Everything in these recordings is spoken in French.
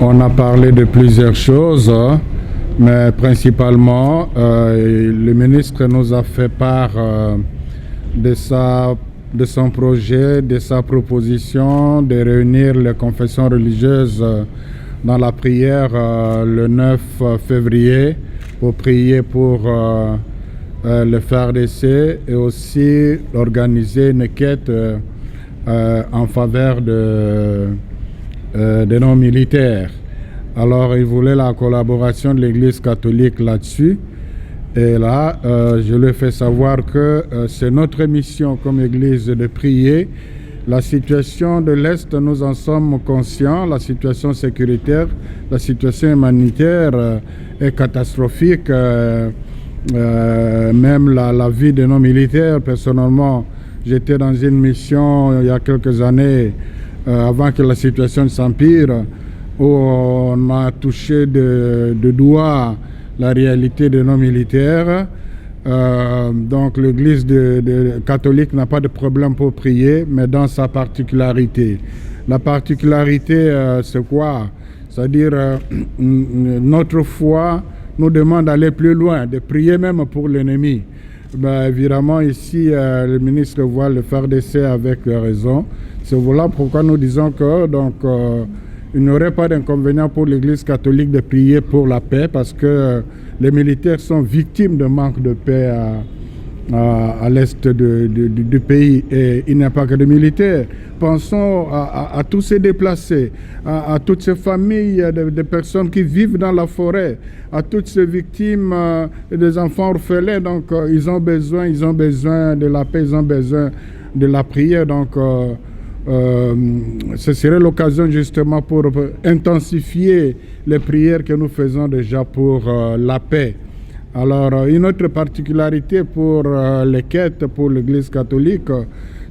On a parlé de plusieurs choses, mais principalement, le ministre nous a fait part de son projet, de sa proposition de réunir les confessions religieuses dans la prière le 9 février pour prier pour le FARDC et aussi organiser une quête en faveur de nos militaires. Alors, il voulait la collaboration de l'Église catholique là-dessus. Et là, je lui ai fait savoir que c'est notre mission comme Église de prier. La situation de l'Est, nous en sommes conscients. La situation sécuritaire, la situation humanitaire est catastrophique. Même la vie de nos militaires, personnellement, j'étais dans une mission il y a quelques années, avant que la situation s'empire, où on a touché de doigt la réalité de nos militaires. Donc l'Église catholique n'a pas de problème pour prier, mais dans sa particularité. La particularité, c'est quoi? C'est-à-dire notre foi nous demande d'aller plus loin, de prier même pour l'ennemi. Évidemment, ici, le ministre voit le FARDC avec raison. C'est voilà pourquoi nous disons que il n'y aurait pas d'inconvénient pour l'Église catholique de prier pour la paix, parce que les militaires sont victimes de manque de paix à l'est du pays. Et il n'y a pas que de militaires. Pensons à tous ces déplacés, à toutes ces familles de personnes qui vivent dans la forêt, à toutes ces victimes des enfants orphelins. Donc ils ont besoin de la paix, ils ont besoin de la prière. Donc ce serait l'occasion justement pour intensifier les prières que nous faisons déjà pour la paix. Alors, une autre particularité pour les quêtes pour l'Église catholique,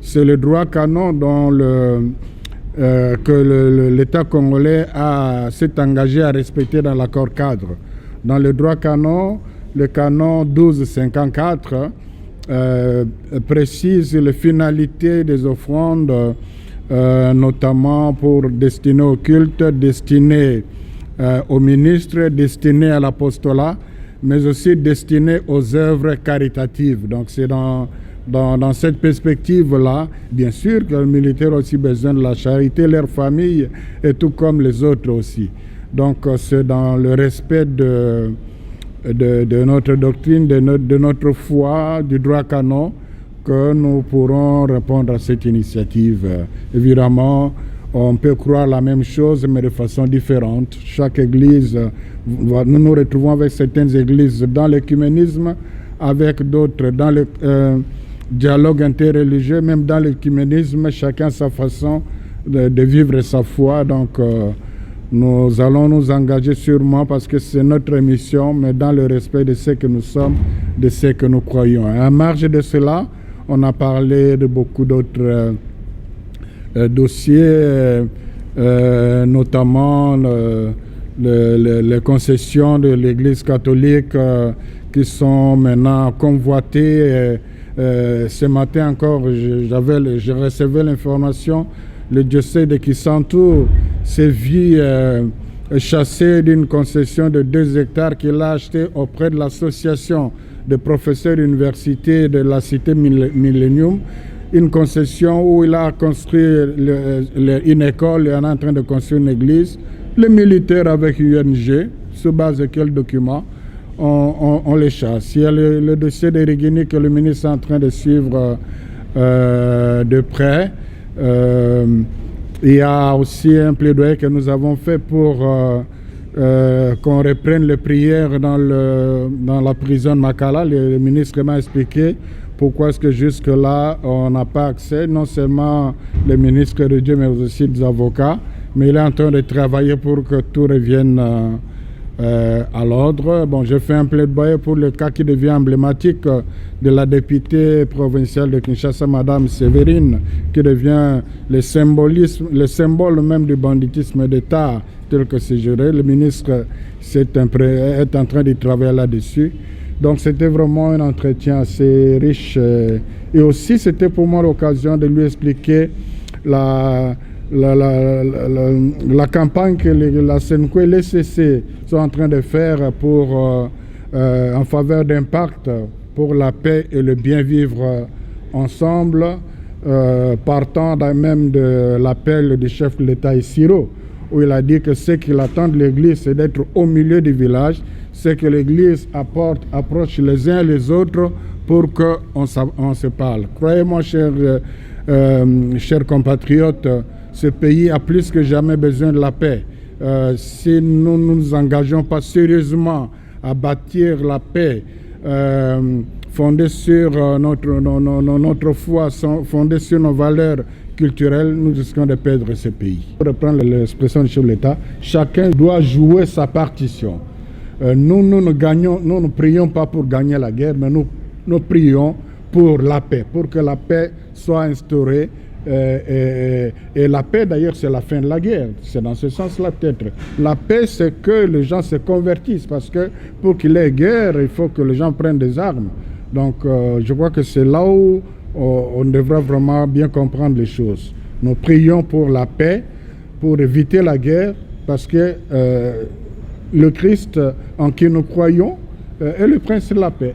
c'est le droit canon que l'État congolais s'est engagé à respecter dans l'accord cadre. Dans le droit canon, le canon 1254 précise les finalités des offrandes, notamment pour destinées au culte, destinées aux ministres, destinées à l'apostolat, mais aussi destinées aux œuvres caritatives. Donc c'est dans cette perspective-là, bien sûr que les militaires ont aussi besoin de la charité, leur famille, et tout comme les autres aussi. Donc c'est dans le respect de notre doctrine, de notre foi, du droit canon, que nous pourrons répondre à cette initiative. Évidemment, on peut croire la même chose, mais de façon différente. Chaque église, nous nous retrouvons avec certaines églises dans l'écuménisme, avec d'autres dans le dialogue interreligieux, même dans l'écuménisme, chacun sa façon de vivre sa foi. Donc, nous allons nous engager sûrement parce que c'est notre mission, mais dans le respect de ce que nous sommes, de ce que nous croyons. À marge de cela, on a parlé de beaucoup d'autres dossiers, notamment les concessions de l'Église catholique qui sont maintenant convoitées. Ce matin encore, je recevais l'information, le diocèse de Kisantu s'est vu chassé d'une concession de 2 hectares qu'il a acheté auprès de l'association de professeurs d'université de la cité Millennium, une concession où il a construit une école et on est en train de construire une église. Les militaires avec UNG, sur base de quel document on les chasse? Il y a le dossier de Rigini que le ministre est en train de suivre de près. Il y a aussi un plaidoyer que nous avons fait pour qu'on reprenne les prières dans la prison de Makala. Le ministre m'a expliqué pourquoi est-ce que jusque-là, on n'a pas accès, non seulement les ministres de Dieu, mais aussi des avocats. Mais il est en train de travailler pour que tout revienne à l'ordre. Bon, j'ai fait un plaidoyer pour le cas qui devient emblématique de la députée provinciale de Kinshasa, Madame Séverine, qui devient le symbole même du banditisme d'État tel que c'est géré. Le ministre est en train de travailler là-dessus. Donc c'était vraiment un entretien assez riche. Et aussi c'était pour moi l'occasion de lui expliquer la campagne que la Senko et l'ECC sont en train de faire en faveur d'Impact pour la paix et le bien vivre ensemble, partant même de l'appel du chef de l'État Isiro, où il a dit que ce qu'il attend de l'Église, c'est d'être au milieu du village, c'est que l'Église approche les uns les autres pour qu'on se parle. Croyez-moi, chers compatriotes, ce pays a plus que jamais besoin de la paix. Si nous ne nous engageons pas sérieusement à bâtir la paix, fondée sur notre foi, fondée sur nos valeurs culturelles, nous risquons de perdre ce pays. Pour reprendre l'expression du chef de l'État, chacun doit jouer sa partition. Nous ne prions pas pour gagner la guerre, mais nous prions pour la paix, pour que la paix soit instaurée. Et la paix, d'ailleurs, c'est la fin de la guerre. C'est dans ce sens-là, peut-être. La paix, c'est que les gens se convertissent, parce que pour qu'il y ait guerre, il faut que les gens prennent des armes. Donc, je crois que c'est là où on devrait vraiment bien comprendre les choses. Nous prions pour la paix, pour éviter la guerre, parce que le Christ en qui nous croyons est le prince de la paix.